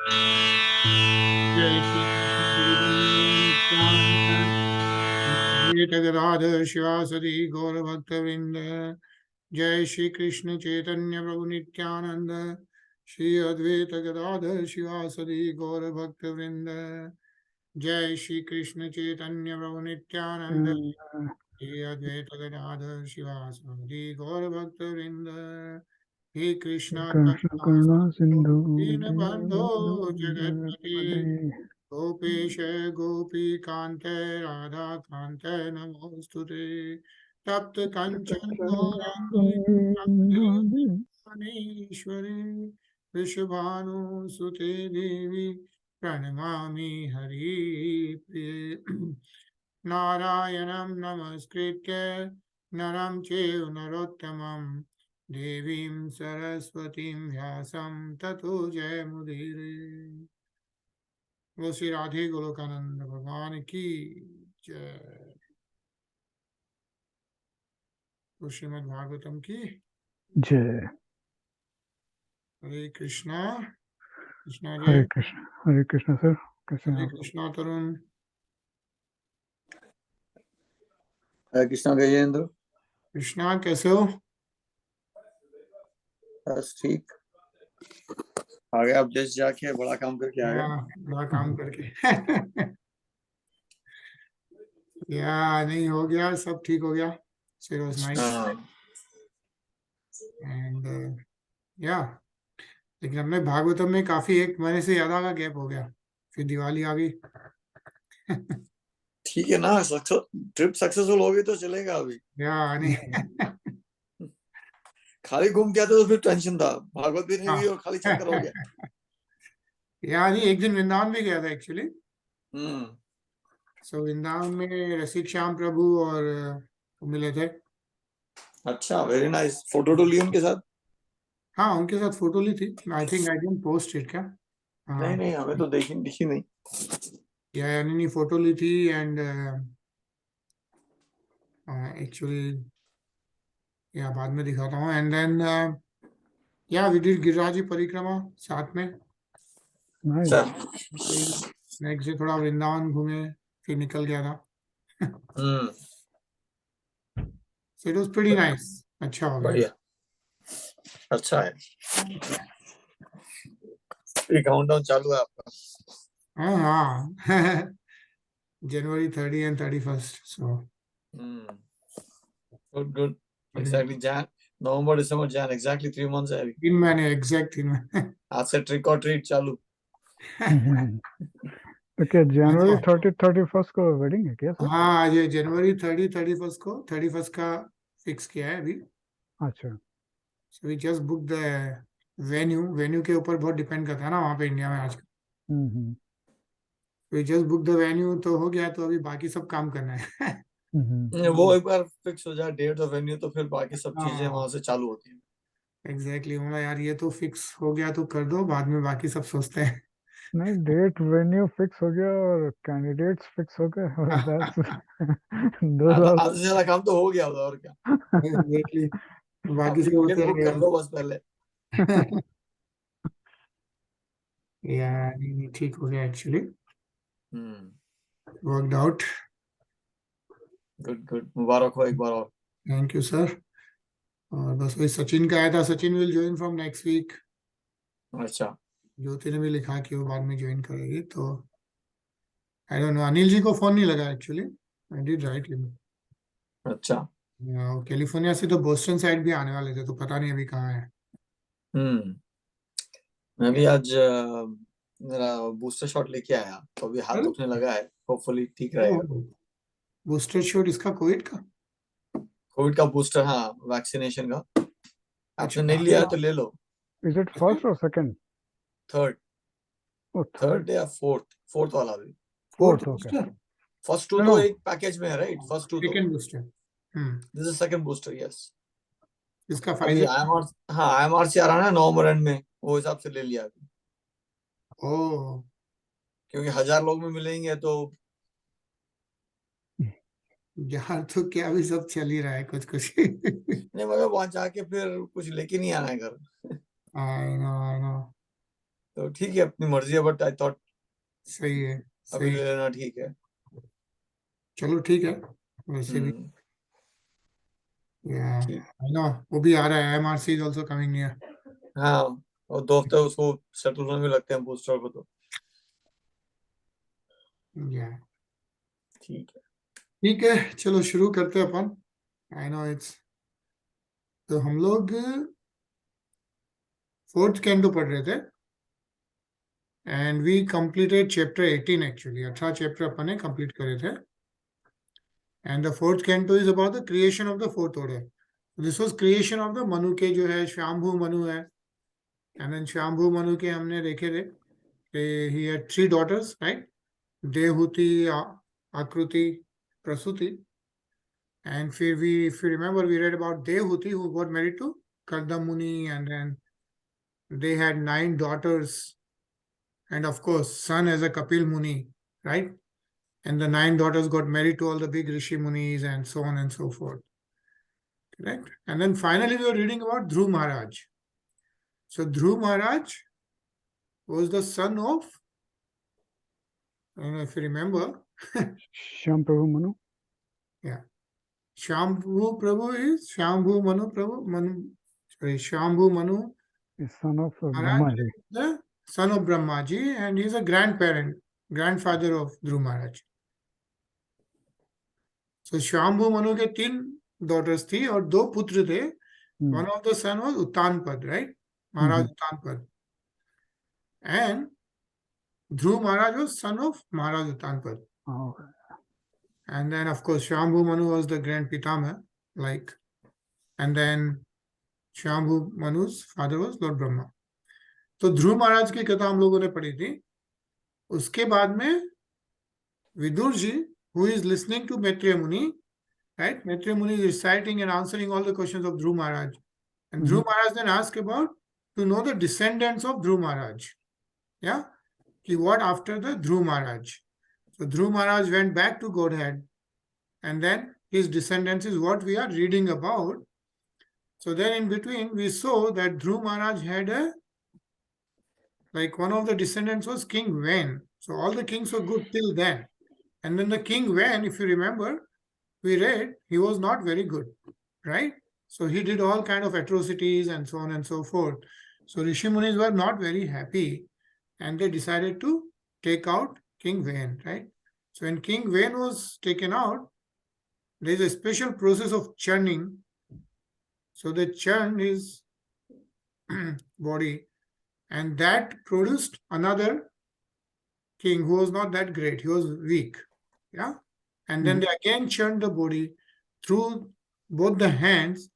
जय श्री गदाधर शिवासदि गौर भक्त वृंद। जय श्री कृष्ण चैतन्य प्रभु नित्यानंद, श्री अद्वैत गदाधर शिवासदि गौर भक्त वृंद। जय श्री कृष्ण चैतन्य प्रभु नित्यानंद, श्री अद्वैत गदाधर शिवासदि गौर भक्त वृंद। हे कृष्णा करुणा सिंधु दीनबंधो जगत्पते, गोपेश गोपीकांत राधाकांत नमोस्तुते। तप्त कंचन गौरांगेश्वरी, वृषभानुसुते देवी प्रणमामि हरिप्रिये। नारायणं नमस्कृत्य नरं चैव नरोत्तमं, देवीं सरस्वतीं व्यासं ततो जयमुदीरये। वो श्री राधे गोलोकानंद भगवान की जय। तो श्रीमद् भागवतम की जय। हरे कृष्णा। कृष्णा जय। हरे कृष्णा सर, कैसे हैं हरे आप? कृष्णा तरुण। हरे कृष्णा गजेंद्र। कृष्णा कैसे हो? बस ठीक। आ गया अब देश जाके बड़ा काम करके आ गया। बड़ा काम करके या नहीं हो गया, सब ठीक हो गया। So it was nice. And yeah, लेकिन हमने भागवतम में काफी एक महीने से ज्यादा का गैप हो गया, फिर दिवाली आ गई। ठीक है ना, ट्रिप सक्सेसफुल हो गई तो चलेगा अभी। या नहीं खाली घूम के आते तो फिर टेंशन था, भागवत भी नहीं हुई और खाली चक्कर हो गया। या नहीं, एक दिन वृंदावन भी गया था एक्चुअली। हम्म। सो वृंदावन में रसिक श्याम प्रभु और मिले थे। अच्छा, वेरी नाइस। फोटो तो ली उनके साथ? हाँ, उनके साथ फोटो ली थी। I think I didn't post it क्या? नहीं नहीं, हमें तो दिखी नहीं। या नहीं, फोटो ली थी। एंड एक्चुअली या बाद में दिखाता हूँ। एंड देन या वी डिड गिरिराज परिक्रमा साथ में। नेक्स्ट डे थोड़ा वृंदावन घूमे, फिर निकल गया था। So it was pretty nice. अच्छा हो गया। बढ़िया, अच्छा है। काउंटडाउन चालू है आपका? हाँ January 30 and 31st. So good. Exactly Jan, November, December, Jan, exactly 3 months है अभी। 3 महीने, एग्जैक्ट 3 महीने। आज से ट्रिक और ट्रीट चालू। तो क्या जनवरी 31st को वेडिंग है क्या सर? हाँ, ये जनवरी 31st को 31st का फिक्स किया है अभी। अच्छा। So we just booked the venue के ऊपर बहुत डिपेंड करता है ना वहाँ पे इंडिया में आजकल। We just booked the venue तो हो गया, तो अभी बाकी सब काम करना है। वो एक बार फिक्स हो जाए डेट और वेन्यू तो फिर बाकी सब चीजें वहां से चालू होती हैं। एग्जैक्टली यार, ये तो फिक्स हो गया तो कर दो, बाद में बाकी सब सोचते हैं। नहीं, डेट वेन्यू फिक्स हो गया और कैंडिडेट्स फिक्स हो गए और आधे से ज्यादा काम तो हो गया और क्या। एग्जैक्टली, बाकी सब होते बुक कर लो बस पहले। यार ठीक हो गया एक्चुअली, वर्कड आउट। गुड, मुबारक हो एक बार और। Thank you sir. और बस वही सचिन का आया था, Sachin will join from next week. अच्छा, ज्योति ने भी लिखा कि वो बाद में ज्वाइन करेगी, तो I don't know. Anil ji को फोन नहीं लगा actually, I did right him. अच्छा। कैलिफोर्निया से तो बोस्टन साइड भी आने वाले थे, तो पता नहीं अभी कहाँ है। मैं भी आज मेरा बूस्टर शॉट लेके आया, तो अभी हाथ दुखने लगा है। होपफुली ठीक रहेगा। बूस्टर शॉट इसका कोविड का बूस्टर? हाँ, वैक्सीनेशन का। आपने नहीं लिया है तो ले लो। इज इट फर्स्ट और सेकंड? थर्ड या फोर्थ वाला भी। Fourth, okay. फर्स्ट टू तो एक पैकेज में है, right? First two second booster. This is second booster, yes. इसका अभी फाइजर। IMR से आ रहा है ना नवंबर एंड में, वो हिसाब से ले लिया अभी। क्योंकि 1000 लोग में मिलेंगे तो यार, तो क्या भी सब चल ही रहा है कुछ कुछ। नहीं, मगर वहां जाके फिर कुछ लेके नहीं आना है घर। I know. तो ठीक है, अपनी मर्जी है, बट आई थॉट सही है, अभी सही ले है। लेना ठीक है। चलो ठीक है, वैसे भी हम्म, yeah, ठीक। I know, वो भी आ रहा है, MRC is also coming near. हाँ, और 2 हफ्ते उसको सेटल होने में लगते हैं बूस्टर को, तो Yeah. ठीक है। ठीक है, चलो शुरू करते हैं अपन। आई नो इट्स, तो हम लोग 4th कैंटो पढ़ रहे थे and we completed chapter 18 actually. 18 chapter अपन ने कंप्लीट करे थे and the 4th canto is about the creation of the 4th order. This was creation of the Manu के, जो है श्यामभू मनु है। एंड देन श्यामभू मनु के हमने देखे थे कि he had 3 daughters, right? Devahuti, आकृति, प्रसूति। And if you remember, we read about Devahuti who got married to Kardam Muni, and then they had 9 daughters, and of course, son as a Kapil Muni, right? And the 9 daughters got married to all the big Rishi Munis, and so on and so forth, correct? And then finally, we were reading about Dhruv Maharaj. So Dhruv Maharaj was the son of, I don't know if you remember, Shyam Prabhu Manu. yeah, Shambhu Prabhu is Shambhu Manu Prabhu Manu. Sorry, Shambhu Manu Is son of Maharaj Brahmaji. is the son of Brahmaji, and he is a grandfather of Dhruv Maharaj. So Shambhu Manu के 3 daughters थी और 2 पुत्र थे. One of the son was Uttanpad, right? Maharaj Uttanpad. And Dhruv Maharaj was son of Maharaj Uttanpad. Oh, And then of course Shambhu Manu was the grand Pitama, like, and then Shambhu Manu's father was Lord Brahma. तो ध्रुव महाराज की कथा हम लोगों ने पढ़ी थी. उसके बाद में Vidur ji, who is listening to Maitreya Muni, right? Maitreya Muni is reciting and answering all the questions of Dhruv Maharaj. And Dhruv Maharaj then asked about to know the descendants of Dhruv Maharaj. Yeah? Ki what after the Dhruv Maharaj? So Dhruv Maharaj went back to Godhead, and then his descendants is what we are reading about. So then in between we saw that Dhruv Maharaj had a, like, one of the descendants was King Ven. So all the kings were good till then. And then the King Ven, if you remember, we read he was not very good, right? So he did all kind of atrocities and so on and so forth. So Rishi Munis were not very happy, and they decided to take out King Ven, right? So when King Ven was taken out, there is a special process of churning. So they churned his body, and that produced another king who was not that great. He was weak, yeah? And then they again churned the body through both the hands,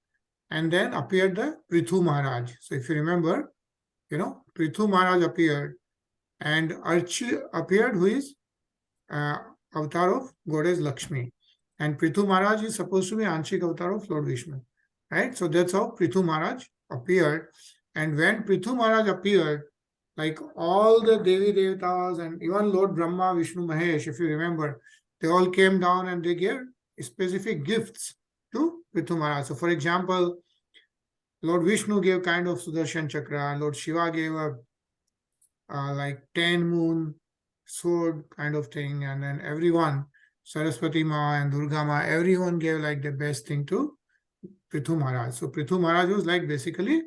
and then appeared the Prithu Maharaj. So if you remember, Prithu Maharaj appeared, and Archi appeared, who is avatar of Goddess Lakshmi. And Prithu Maharaj is supposed to be Anshik avatar of Lord Vishnu, right? So that's how Prithu Maharaj appeared. And when Prithu Maharaj appeared, like all the Devi Devatas and even Lord Brahma, Vishnu, Mahesh, if you remember, they all came down and they gave specific gifts to Prithu Maharaj. So for example, Lord Vishnu gave kind of Sudarshan Chakra, Lord Shiva gave a like 10 moon sword kind of thing, and then everyone, Saraswati Ma and Durga Ma, everyone gave like the best thing to Prithu Maharaj. So Prithu Maharaj was like basically,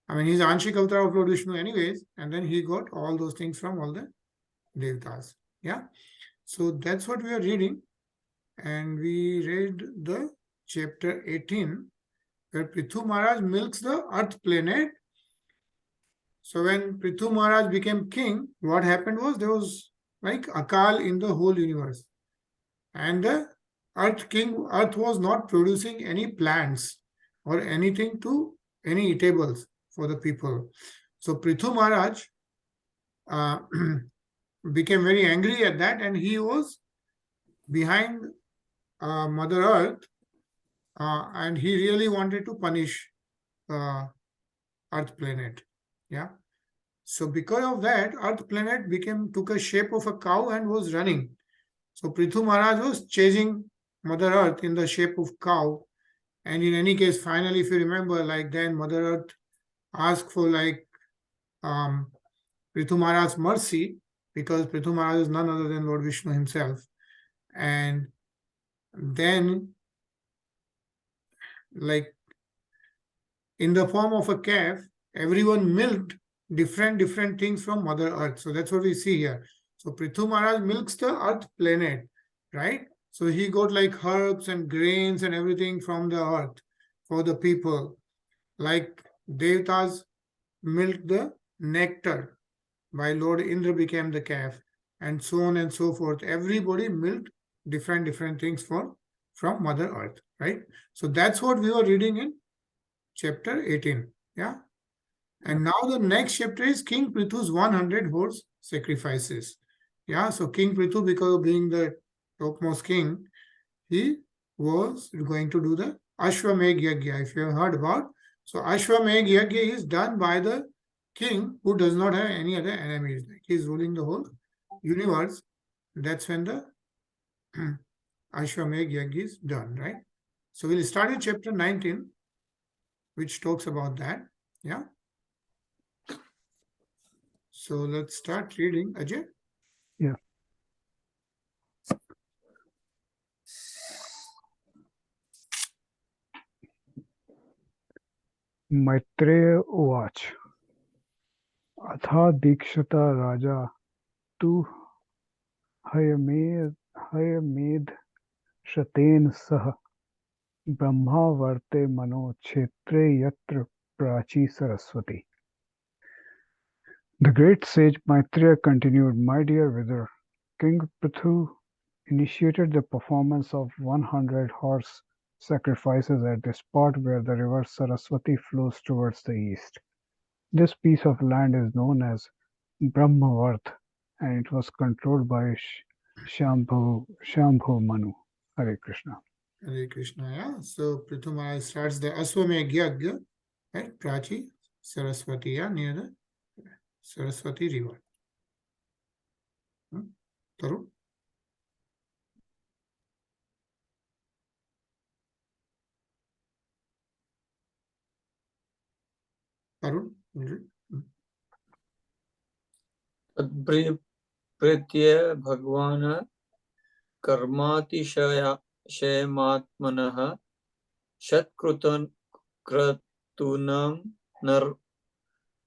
I mean, he's Anshik avatar of Lord Vishnu anyways, and then he got all those things from all the Devatas. Yeah. So that's what we are reading. And we read the chapter 18, where Prithu Maharaj milks the earth planet. So when Prithu Maharaj became king, what happened was there was like Akal in the whole universe. And the earth was not producing any plants or anything to any eatables for the people. So Prithu Maharaj became very angry at that, and he was behind Mother Earth, and he really wanted to punish Earth planet. Yeah. So because of that, Earth planet took a shape of a cow and was running. So Prithu Maharaj was chasing Mother Earth in the shape of cow. And in any case, finally, if you remember, like then Mother Earth asked for like Prithu Maharaj's mercy, because Prithu Maharaj is none other than Lord Vishnu himself. And then, like in the form of a calf, everyone milked different things from Mother Earth. So that's what we see here. So Prithu Maharaj milks the Earth planet, right? So he got like herbs and grains and everything from the earth for the people. Like Devtas milked the nectar, by Lord Indra became the calf, and so on and so forth. Everybody milked different things from Mother Earth, right? So that's what we were reading in chapter 18. Yeah. And now the next chapter is King Prithu's 100 horse sacrifices. Yeah. So King Prithu, because of being the topmost king, he was going to do the Ashwamedh Yajna, if you have heard about. So Ashwamedh Yajna is done by the king who does not have any other enemies. Like he is ruling the whole universe. That's when the Ashwamedh Yajna is done, right? So we'll start in chapter 19, which talks about that. Yeah. So let's start reading, Ajay. Yeah. Maitreya Uvacha Atha Dikshata Raja Tu Hayamedh Shaten Sah Brahma Varte Mano Kshetre Yatra Prachi Saraswati. The great sage Maitreya continued, "My dear Vidar, King Prithu initiated the performance of 100 horse sacrifices at the spot where the river Saraswati flows towards the east. This piece of land is known as Brahmavarth, and it was controlled by Shambhu Manu. Hare Krishna. Hare Krishna, yeah. So Prithu Maharaj starts the Ashwamedh Yajna at Prachi Saraswati, yeah, near the Saraswati river. Tarun? Tarun? तद्प्रीत्य भगवान् कर्मातिशयमात्मनः क्रतूनं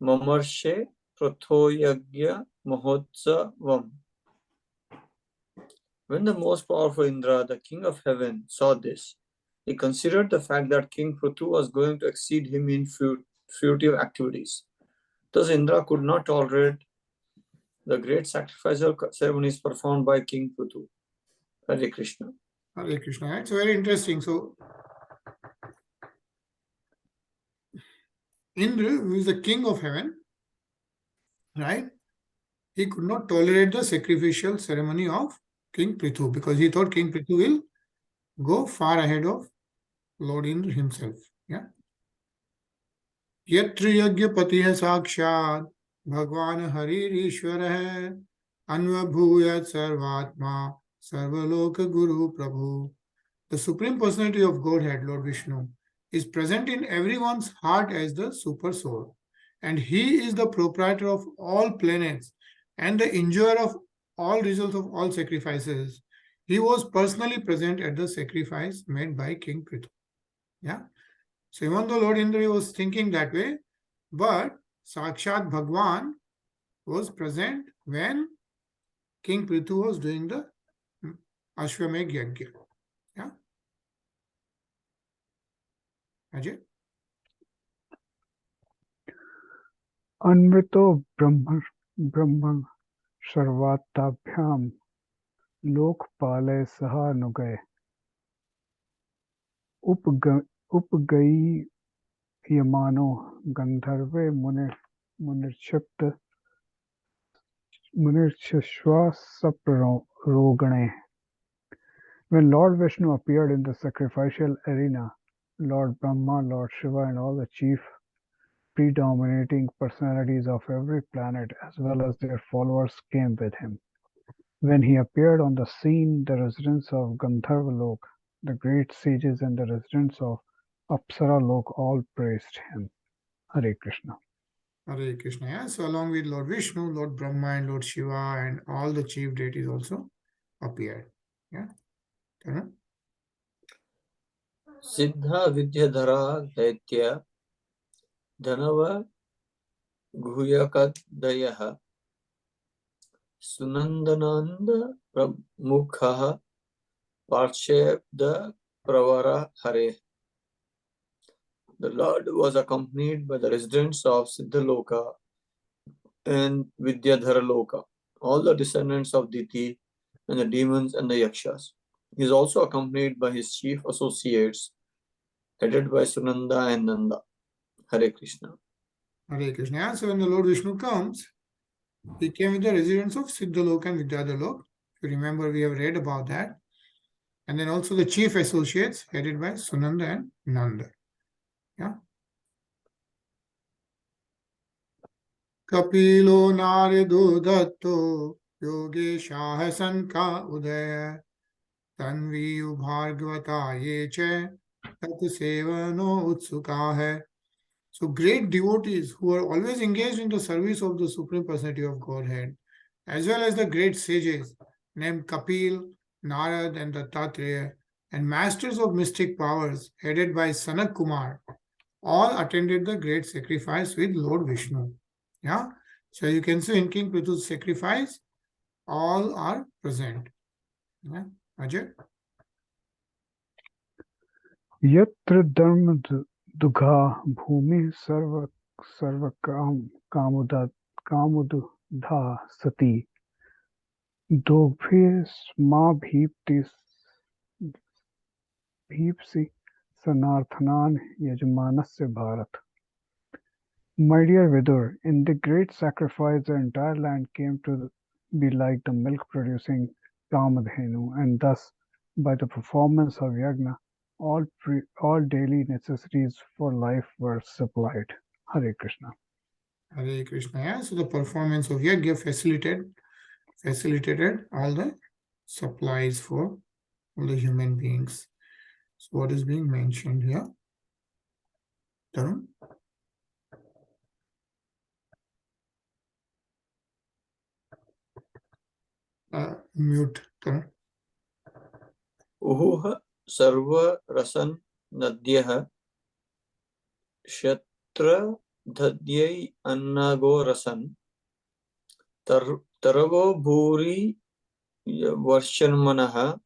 ममर्षे प्रथो यज्ञ महोत्सवम्. When the most powerful Indra, the king of heaven, saw this, he considered the fact that King Prithu was going to exceed him in fruitive activities. Thus Indra could not tolerate the great sacrificial ceremonies performed by King Prithu. Hare Krishna. Hare Krishna. It's very interesting. So Indra, who is the king of heaven, right? He could not tolerate the sacrificial ceremony of King Prithu because he thought King Prithu will go far ahead of Lord Indra himself. Yeah. यत्र यज्ञपति है साक्षात भगवान हरि ईश्वर है अन्वभूय सर्वात्मा सर्वलोक गुरु प्रभु. The Supreme Personality of Godhead, Lord Vishnu, is present in everyone's heart as the Super Soul, and He is the proprietor of all planets and the enjoyer of all results of all sacrifices. He was personally present at the sacrifice made by King Prithu. Yeah. So even though Lord Indra was thinking that way, but Sakshat Bhagwan was present when King Prithu was doing the Ashwamedh Yajna. Yeah. Ajay? Anvito Brahma Sarvatabhyam Lokpale Sahanugay Upgai Yamano Gandharve Munirchishwa Saprogane. When Lord Vishnu appeared in the sacrificial arena, Lord Brahma, Lord Shiva, and all the chief predominating personalities of every planet as well as their followers came with him. When he appeared on the scene, the residents of Gandharva Lok, the great sages, and the residents of Apsara Lok all praised him. Hare Krishna. Hare Krishna. Yeah? So along with Lord Vishnu, Lord Brahma and Lord Shiva and all the chief deities also appeared. Yeah. Correct? Siddha Vidyadhara Daitya Dhanava Guhyakadayaha Sunandananda Mukha Parshebda Pravara Hare. The Lord was accompanied by the residents of Siddhaloka and Vidyadharaloka, all the descendants of Diti and the demons and the yakshas. He is also accompanied by his chief associates, headed by Sunanda and Nanda. Hare Krishna. Hare Krishna. Yeah? So when the Lord Vishnu comes, he came with the residents of Siddhalok and Vidyadhalok. If you remember, we have read about that. And then also the chief associates headed by Sunanda and Nanda. Yeah. Kapilo Narado Datto Yogeshaha Sanka Udaya Tanvi Bhargavata Yeche Tat Sevano Utsuka Hai. So great devotees who are always engaged in the service of the Supreme Personality of Godhead, as well as the great sages named Kapil, Narad, and Dattatreya, and masters of mystic powers headed by Sanak Kumar, all attended the great sacrifice with Lord Vishnu. Yeah. So you can see in King Prithu's sacrifice, all are present. Yeah. Ajay? Yatra dharma dugha bhumi sarva kamudha sati dogbhe sma bhipsi sanarthanan yajmanasya bharat. My dear Vidur, in the great sacrifice, the entire land came to be like the milk-producing Kamadhenu, and thus, by the performance of yajna, all daily necessities for life were supplied. Hare Krishna. Hare Krishna. Yeah. So the performance of Yajna facilitated all the supplies for all the human beings. So what is being mentioned here? Tarun? Mute. Tarun. Uhuha Sarva Rasan Nadyah Shatra Dhadyai Annago Rasan Tarago Bhuri Varshanmanaha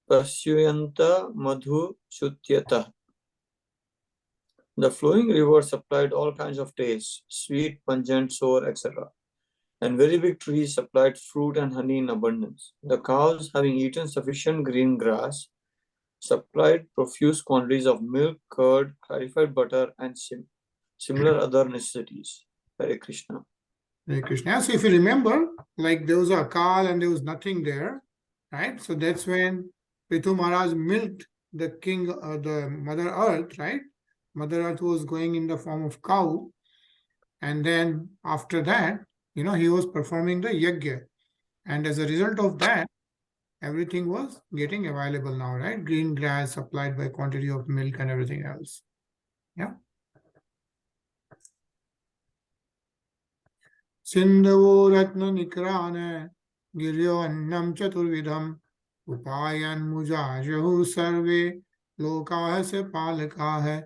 Prasyuyanta Madhu Shutyata. The flowing river supplied all kinds of tastes, sweet, pungent, sour, etc. And very big trees supplied fruit and honey in abundance. The cows, having eaten sufficient green grass, supplied profuse quantities of milk, curd, clarified butter, and similar other necessities. Hare Krishna. Hare Krishna. So if you remember, like there was a akal and there was nothing there, right? So that's when Prithu Maharaj milked the king, the Mother Earth, right? Mother Earth was going in the form of cow. And then after that, he was performing the yajna. And as a result of that, everything was getting available now, right? Green grass supplied by quantity of milk and everything else. Yeah. Sindhavo Ratna Nikrana Giryo Annam Chaturvidham Upayan Mujajahu Sarve Lokaha Se Palakaha.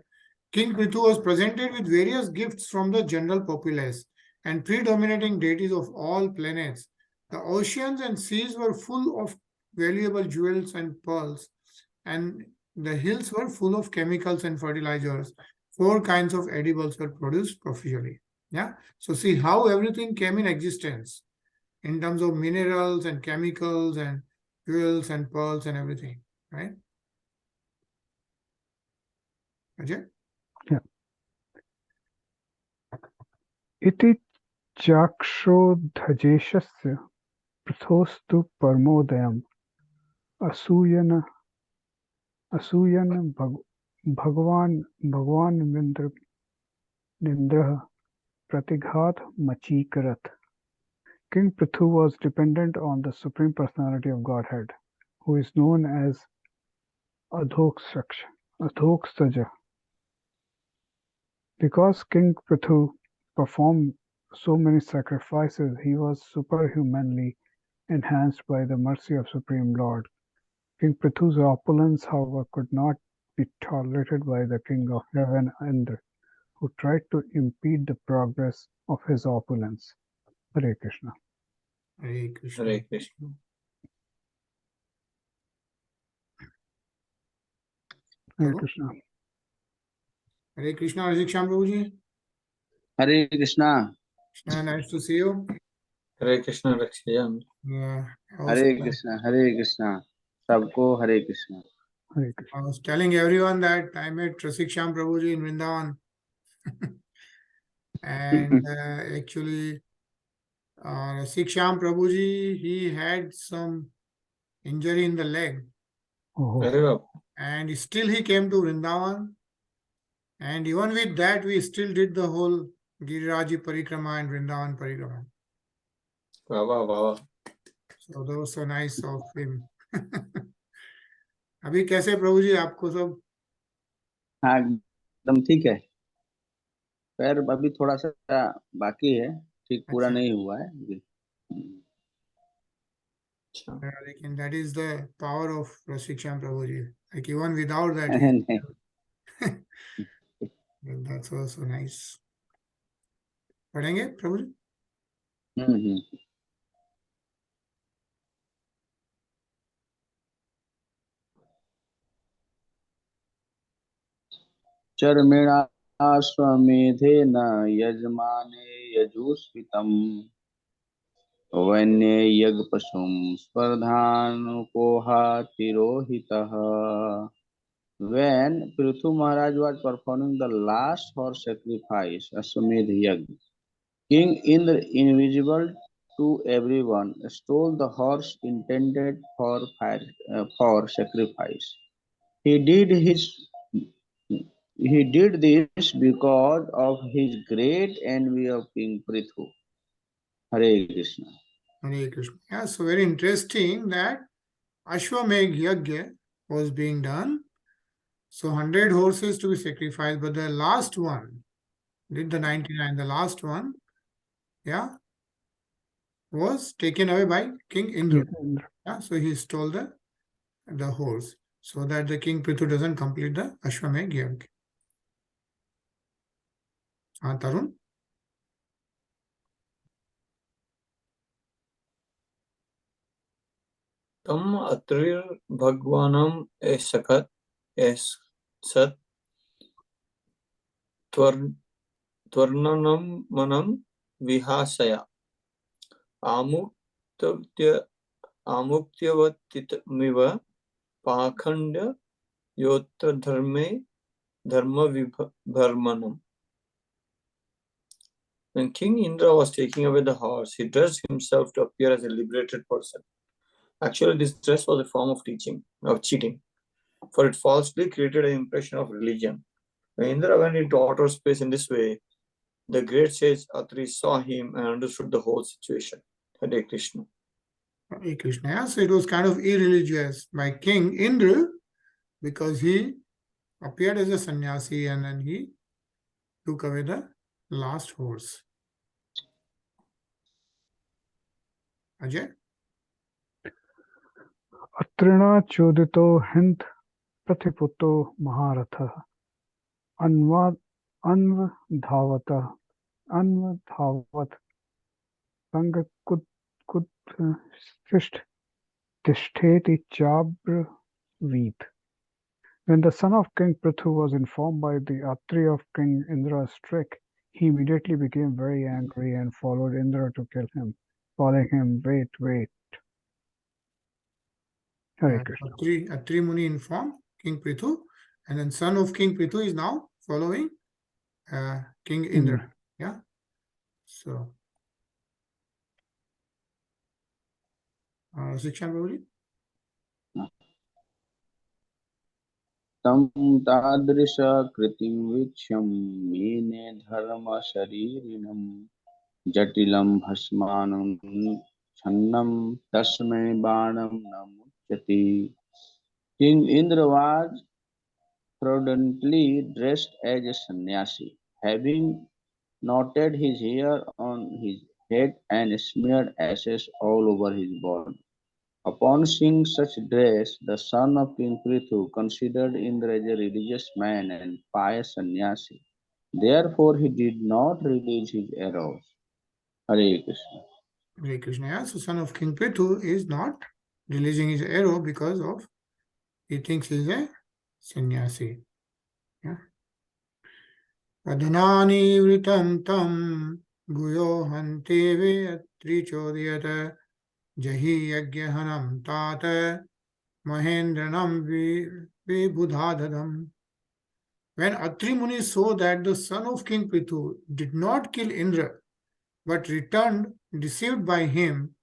King Prithu was presented with various gifts from the general populace and predominating deities of all planets. The oceans and seas were full of valuable jewels and pearls, and the hills were full of chemicals and fertilizers. 4 kinds of edibles were produced proficiently. Yeah. So see how everything came in existence in terms of minerals and chemicals and jewels and pearls and everything, right? Ajay? Yeah. Iti chakshodhajeshasya prathostu parmodayam asuyana bhagwan Nindra pratighat machikarat. King Prithu was dependent on the Supreme Personality of Godhead, who is known as Adhoksaja. Because King Prithu perform so many sacrifices, he was superhumanly enhanced by the mercy of Supreme Lord. King Prithu's opulence, however, could not be tolerated by the King of Heaven, Indra, who tried to impede the progress of his opulence. Hare Krishna. Hare Krishna. Hare Krishna. Hare Krishna. Hare Krishna Radhekshyam Prabhuji. Hare Krishna. Nice to see you. Hare Krishna Rakshayan. Yeah. Hare Krishna. Hare Krishna. Sabko Hare Krishna. Hare I Krishna. was telling everyone that I met Radhekshyam Prabhuji in Vrindavan. And actually, Radhekshyam Prabhuji, he had some injury in the leg. Oh, Hare Baba. And still he came to Vrindavan. And even with that, we still did the whole Giriraji Parikrama and Vrindavan Parikrama. Baba, Baba. So that was so nice of him. अभी कैसे प्रभु जी आपको सब? हाँ एकदम ठीक है। पैर अभी थोड़ा सा बाकी है, ठीक पूरा अच्छा। नहीं हुआ है। लेकिन that is the power of Radhekshyam Prabhu ji. Like even without that, नहीं। that's also nice. पढ़ेंगे प्रभु जी? चर्मिणाश्वमेधेन यजमाने यजुस्वितम् वन्ये यज्ञपशुं स्पर्धानुपोहातिरोहितः। When Prithu Maharaj was performing the last horse sacrifice, Ashwamedh Yajna, King Indra, invisible to everyone, stole the horse intended for sacrifice. He did this because of his great envy of King Prithu. Hare Krishna. Hare Krishna. Yeah, so very interesting that Ashwamedh Yajna was being done. So 100 horses to be sacrificed, but the last one, did the 99, the last one, yeah, was taken away by King Indra. Indra. Yeah, so he stole the horse so that the King Prithu doesn't complete the Ashwamedh Yajna. Tarun? Tam atrir bhagwanam esakat esat tvarnanam manam vihasaya amuktyavattitmiva pakhanda yotra dharma vibharmanam. When King Indra was taking away the horse, he dressed himself to appear as a liberated person. Actually, this dress was a form of cheating, for it falsely created an impression of religion. When Indra went into outer space in this way, the great sage Atri saw him and understood the whole situation. Hare Krishna. Hare Krishna. Yeah, so it was kind of irreligious by King Indra because he appeared as a sannyasi and then he took away the last horse. Ajay? Atrina chodito hint pratiputo maharatha anvadhavata anvadhavat sangakut tishteti chabravit. When the son of King Prithu was informed by the Atri of King Indra's trick, he immediately became very angry and followed Indra to kill him, calling him, "Wait, wait." Hare Krishna. Atri Muni informed King Prithu, and then son of King Prithu is now following King Indra. Yeah. So, Shikshan Prabhuji? तं तादृश कृतिं वीक्ष्यं मेने धर्मशरीरिणं जटिलं भस्मानं छन्नं तस्मै बाणं न मुच्यते. King Indra was prudently dressed as a sannyasi, having knotted his hair on his head, and smeared ashes all over his body. Upon seeing such dress, the son of King Prithu considered Indra as a religious man and pious sannyasi. Therefore, he did not release his arrows. Hare Krishna. Hare Krishna. Yeah? So son of King Prithu is not releasing his arrow because of he thinks he is a sannyasi. Yeah. Adhanani vritam tam guyo hante ve trichodiyata jahi yagyahanam tata mahendranam vibudhadadam. When Atri Muni saw that the son of King Prithu did not kill Indra but returned deceived by him,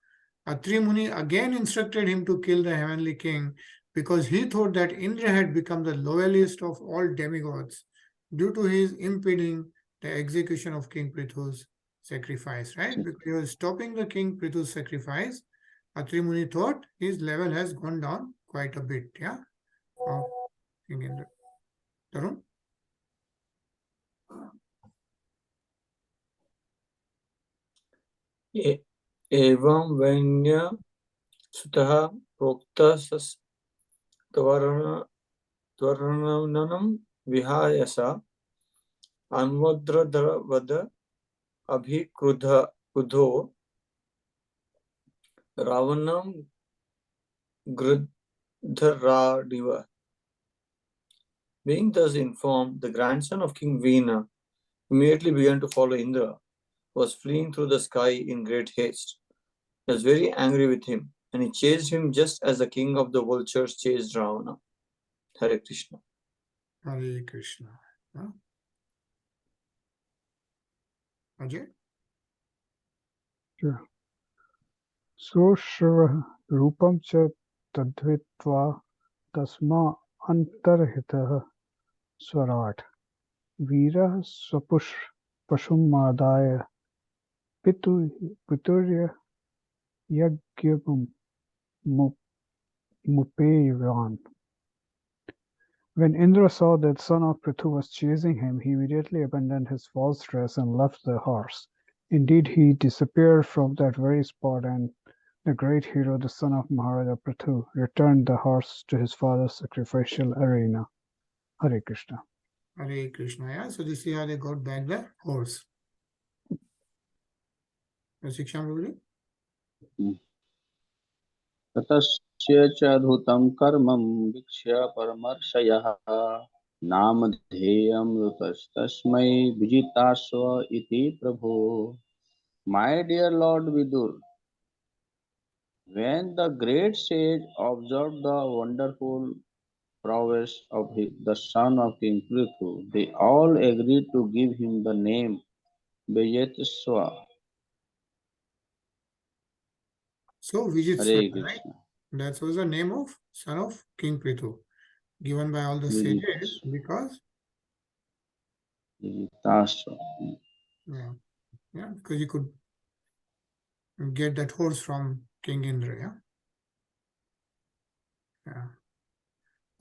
Atri Muni again instructed him to kill the heavenly king because he thought that Indra had become the lowliest of all demigods due to his impeding the execution of King Prithu's sacrifice, right? Because he was stopping the King Prithu's sacrifice. Atri Muni thought his level has gone down quite a bit, yeah, of King Indra. Tarun? एवं वैन्य सुतः प्रोक्तस्तवर्णनं विहाय स अन्वद्रवद अभिक्रुधो रावणं गृध्राडिव. Being thus informed, the grandson of King Veena immediately began to follow Indra, who was fleeing through the sky in great haste. He was very angry with him, and he chased him just as the king of the vultures chased Ravana. Hare Krishna. Hare Krishna. Huh? Ajay? Sure. Soshra rupam cha tadvitva tasma antarhitah swarat vira swapush pashum piturya yagyam mupeyan. When Indra saw that son of Prithu was chasing him, he immediately abandoned his false dress and left the horse. Indeed, he disappeared from that very spot, and the great hero, the son of Maharaja Prithu, returned the horse to his father's sacrificial arena. Hare Krishna. Hare Krishna. Yeah, so this is how they got back the horse. Shiksham Prabhuji? ततस्य च धृतं कर्मं वीक्ष्य परमर्षयः नामधेयमृतस्तस्मै विजितास्व इति प्रभो. My dear Lord Vidur, when the great sage observed the wonderful prowess of the son of King Prithu, they all agreed to give him the name Vijataswa. So Vijitsva, Hare right? Krishna. That was the name of son of King Prithu, given by all the sages because Vijitaswa. because you could get that horse from King Indra,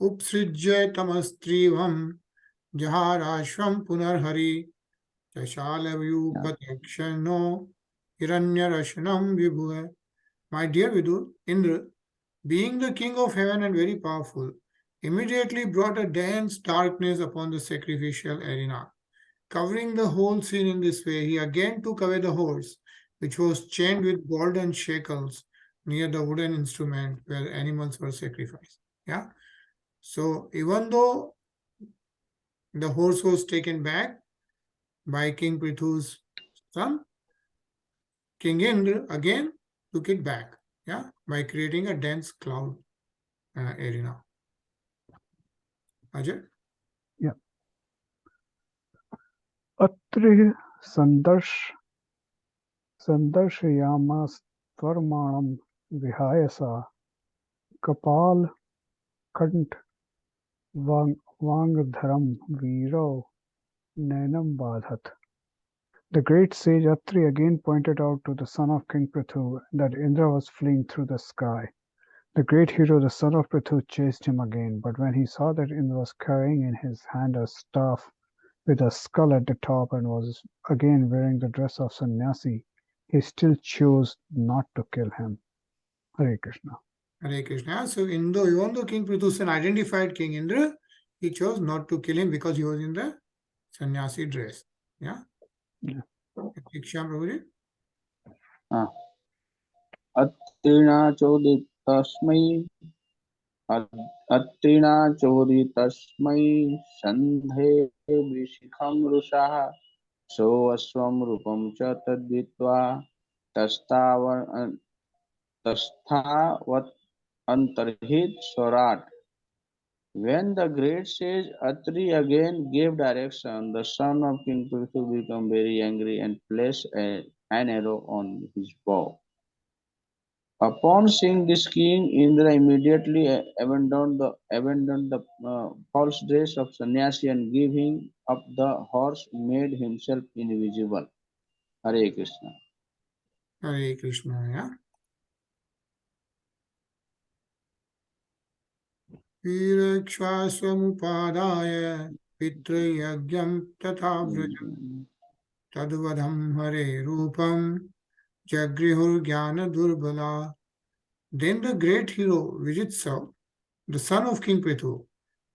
Upsrijya tamastrivam jaharashvam punarhari chashalavyu hiranyarashanam vibhuva. My dear Vidur, Indra, being the king of heaven and very powerful, immediately brought a dense darkness upon the sacrificial arena. Covering the whole scene in this way, he again took away the horse, which was chained with golden shackles near the wooden instrument where animals were sacrificed. Yeah. So even though the horse was taken back by King Prithu's son, King Indra again took it back, by creating a dense cloud arena. Ajay? Yeah. Atri sandarshayamas tvarmanam vihayasa kapal kant vangdharam viro nanam badhat. The great sage Atri again pointed out to the son of King Prithu that Indra was fleeing through the sky. The great hero, the son of Prithu, chased him again, but when he saw that Indra was carrying in his hand a staff with a skull at the top and was again wearing the dress of sannyasi, he still chose not to kill him. Hare Krishna. Hare Krishna. So even though King Prithusan identified King Indra, he chose not to kill him because he was in the sannyasi dress. Yeah? Yeah. Shiksha Prabhuji? अत्रिणाचोदितस्मै सन्धे विशिखं रुषः सोऽस्वं रूपं च तद्विद्वा तस्थावत् अंतर्हित स्वराट. When the great sage Atri again gave direction, the son of King Prithu became very angry and placed an arrow on his bow. Upon seeing this, King Indra immediately abandoned the false dress of sannyasi and giving up the horse, made himself invisible. Hare Krishna. Hare Krishna, yeah. Virakshasvamupadaya pitrayagyam tatha vrajam tadvadham hare rupam jagrihur jnana durbala. Then the great hero Vijitsav, the son of King Prithu,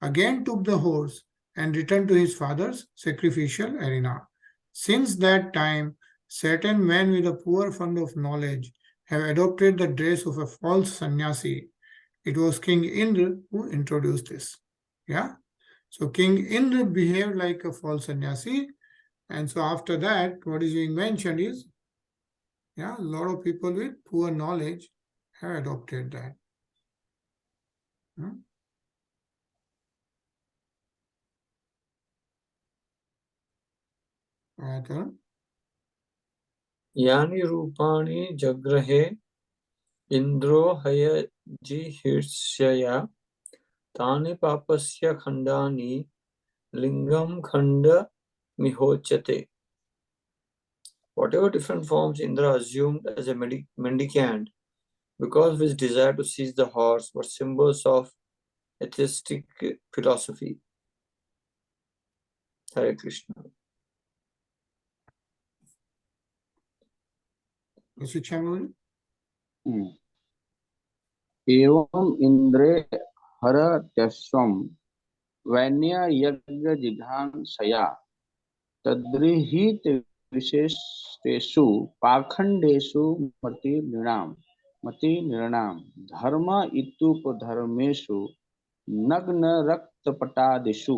again took the horse and returned to his father's sacrificial arena. Since that time, certain men with a poor fund of knowledge have adopted the dress of a false sannyasi. It was King Indra who introduced this. Yeah. So King Indra behaved like a false sannyasi. And so after that, what is being mentioned is, yeah, a lot of people with poor knowledge have adopted that. Yani rupani jagrahe indro hayajihirshaya tani papasya khandani lingam khanda mihochate. Whatever different forms Indra assumed as a mendicant, because of his desire to seize the horse, were symbols of atheistic philosophy. Hare Krishna. एवं इंद्रे हरत्यस्वं वैन्य यज्ञ जिघांसया तद्रिहित विशेषेषु पाखंडेषु मति नृणाम धर्म इत्युपधर्मेषु नग्न रक्तपटादिषु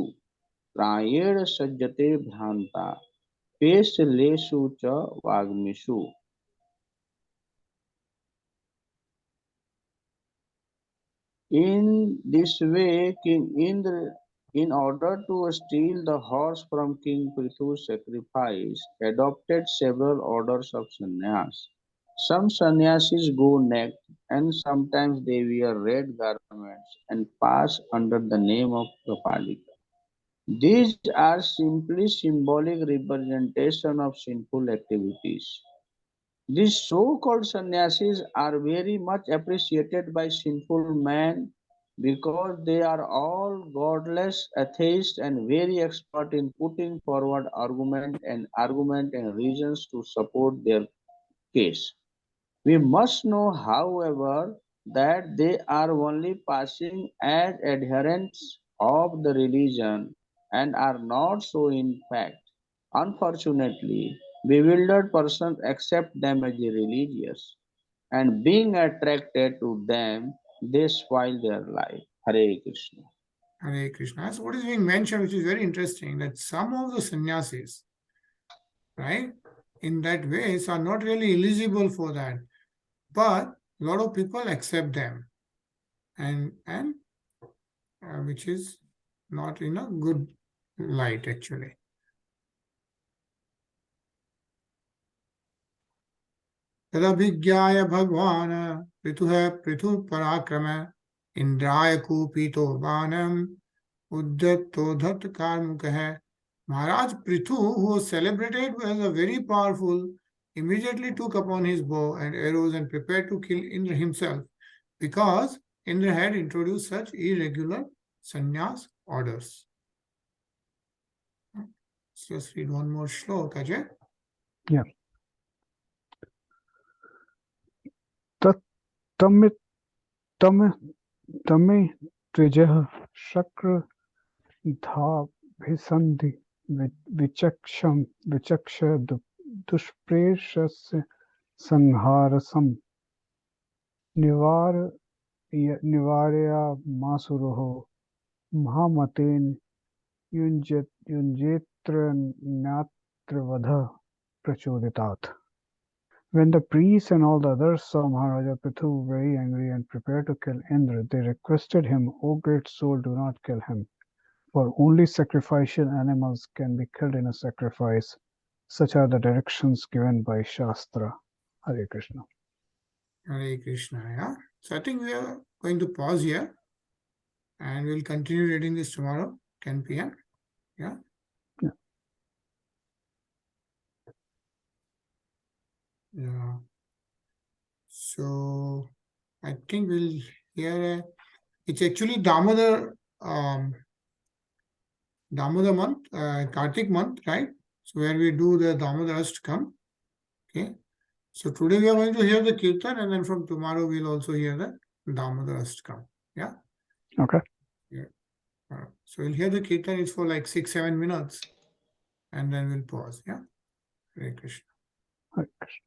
प्रायेण सज्जते भ्रांता पेशलेषु च वाग्मिषु. In this way, King Indra, in order to steal the horse from King Prithu's sacrifice, adopted several orders of sannyas. Some sannyasis go naked, and sometimes they wear red garments and pass under the name of Kapalika. These are simply symbolic representation of sinful activities. These so-called sannyasis are very much appreciated by sinful men because they are all godless atheists and very expert in putting forward argument and reasons to support their case. We must know, however, that they are only passing as adherents of the religion and are not so in fact. Unfortunately, bewildered persons accept them as religious, and being attracted to them, they spoil their life. Hare Krishna. Hare Krishna. So what is being mentioned, which is very interesting, that some of the sannyasis, right, in that ways are not really eligible for that, but a lot of people accept them, and which is not in a good light actually. तदभिज्ञाय भगवान पृथु पराक्रम इंद्राय कूपितो बाणम उद्यतोधत कार्मुक है. Maharaj Prithu, who was celebrated as a very powerful, immediately took upon his bow and arrows and prepared to kill Indra himself, because Indra had introduced such irregular sannyas orders. Let's just read one more shloka, Ajay. Yeah. Tamit Tame Trijah Shakra Dha Bhisandhi Vichaksha Dushpreshasya Sangharasam Nivarya Masuroho Mahamaten Yunjetra Natravadha Prachodhitat. When the priests and all the others saw Maharaja Prithu very angry and prepared to kill Indra, they requested him, O great soul, do not kill him, for only sacrificial animals can be killed in a sacrifice. Such are the directions given by Shastra. Hare Krishna. Hare Krishna, yeah. So I think we are going to pause here and we'll continue reading this tomorrow, 10 p.m. Yeah. Yeah. Yeah. So I think we'll hear it's actually Damodar month, Kartik month, right? So where we do the Damodar Ashtakam. Okay. So today we are going to hear the Kirtan, and then from tomorrow we'll also hear the Damodar Ashtakam. Yeah. Okay. Yeah. So we'll hear the Kirtan. It's for like 6-7 minutes, and then we'll pause. Yeah. Hare Krishna. Hare Krishna.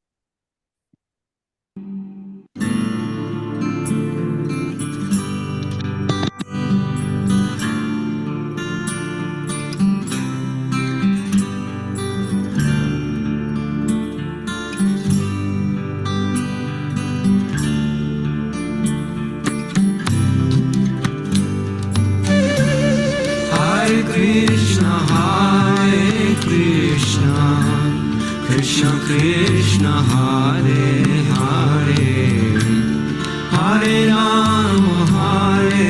Krishna Krishna Hare Hare Hare Rama Hare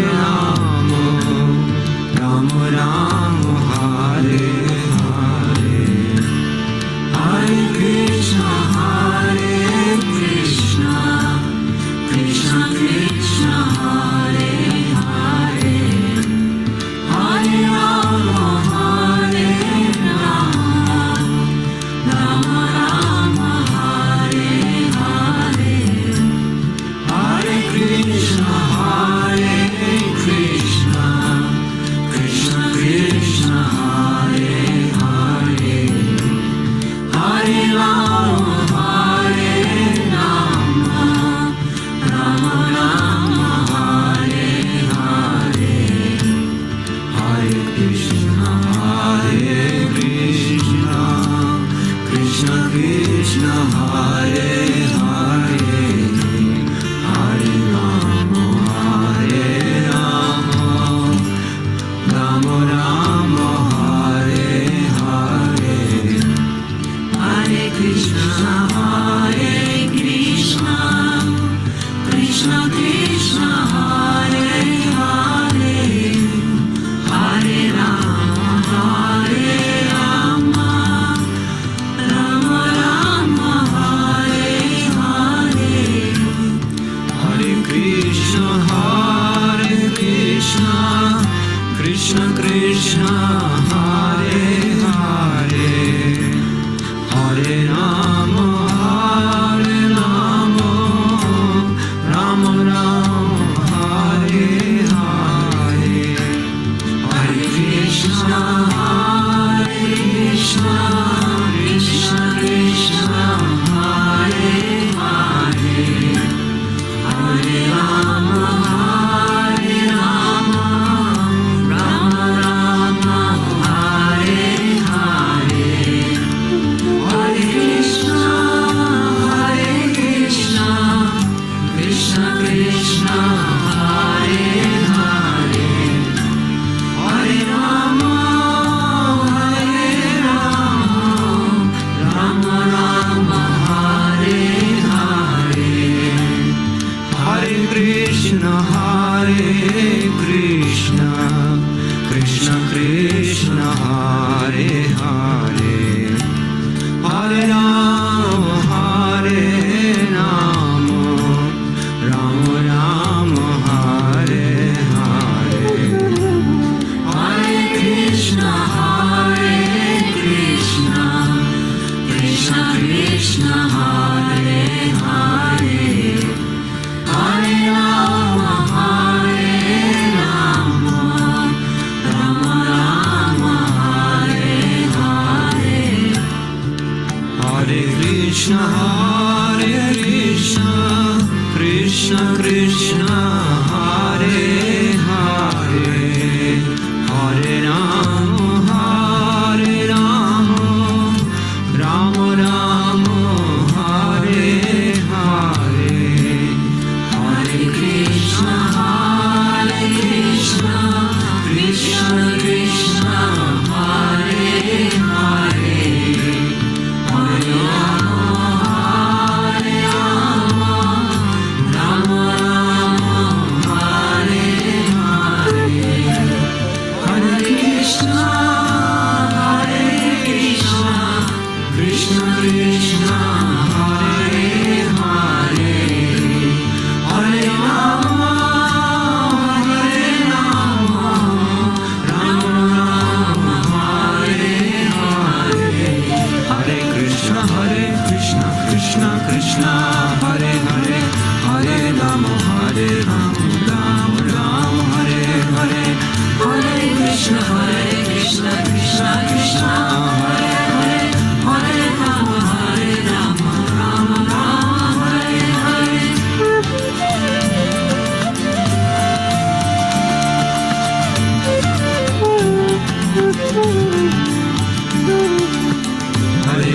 Rama Rama Rama Hare Hare Hare Krishna Krishna Krishna Hare Hare Hare Rama Hare Rama Rama Rama Hare Hare Hare Krishna Krishna Krishna Hare Hare Hare Rama Hare Rama Rama Rama Hare Hare Hare Krishna Krishna Krishna Hare Hare Hare Rama Hare Rama Rama Rama Hare Hare Hare Krishna Krishna Krishna Hare Hare Hare Rama Hare Rama Rama Rama Hare Hare Hare Krishna Krishna Krishna Hare Hare Hare Rama Rama Rama Hare Hare Hare Krishna Krishna Krishna Hare Hare Hare Rama Rama Rama Hare Hare Hare Krishna Krishna Krishna Hare Hare Hare Rama Rama Rama Hare Hare Hare Krishna Krishna Krishna Hare Hare Hare Rama Rama Rama Hare Hare Hare Krishna Hare Krishna, Krishna Krishna, Hare Hare, Hare Rama, Rama Rama, Hare Hare, Hare Krishna, Krishna Krishna, Hare Hare, Hare Rama, Rama Rama, Hare Hare, Hare Krishna, Krishna Krishna, Hare Hare, Hare Rama, Rama Rama, Hare Hare, Hare Krishna, Krishna Krishna, Hare Hare, Hare Rama, Rama Rama, Hare Hare, Hare Krishna, Krishna Krishna, Hare Hare, Hare Rama, Rama Rama, Hare Hare. Hare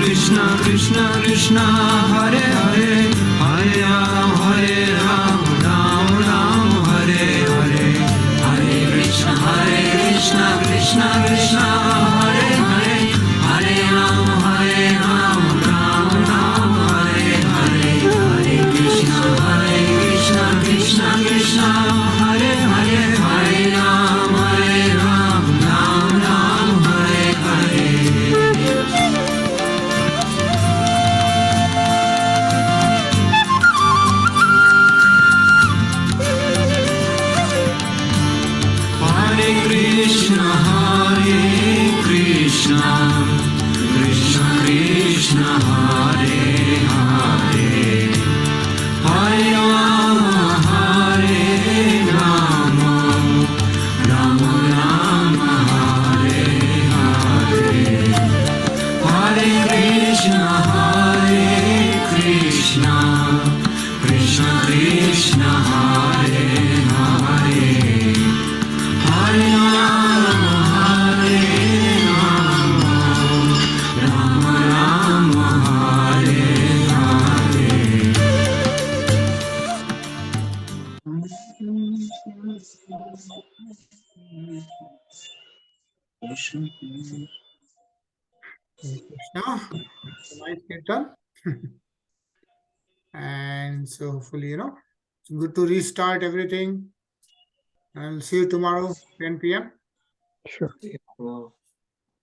Krishna, Krishna Krishna, Hare Hare, Hare Rama, Rama Rama, Hare Hare, Hare Krishna, Krishna Krishna, Hare Hare, Hare Rama, Rama Rama, Hare Hare, Hare Krishna, Krishna Krishna, Hare Hare, Hare Rama, Rama Rama, Hare Hare. Hare Krishna, Krishna Krishna, Hare Hare, Hare Rama, Rama Rama, Hare Hare, Hare Krishna, Krishna Krishna, Hare Hare, Hare Rama, Rama Rama, Hare Hare. Hare Krishna. Nice kirtan. And so hopefully, it's good to restart everything. I'll see you tomorrow, 10 p.m. Sure.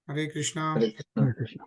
Hare Krishna. Hare Krishna. Hare Krishna.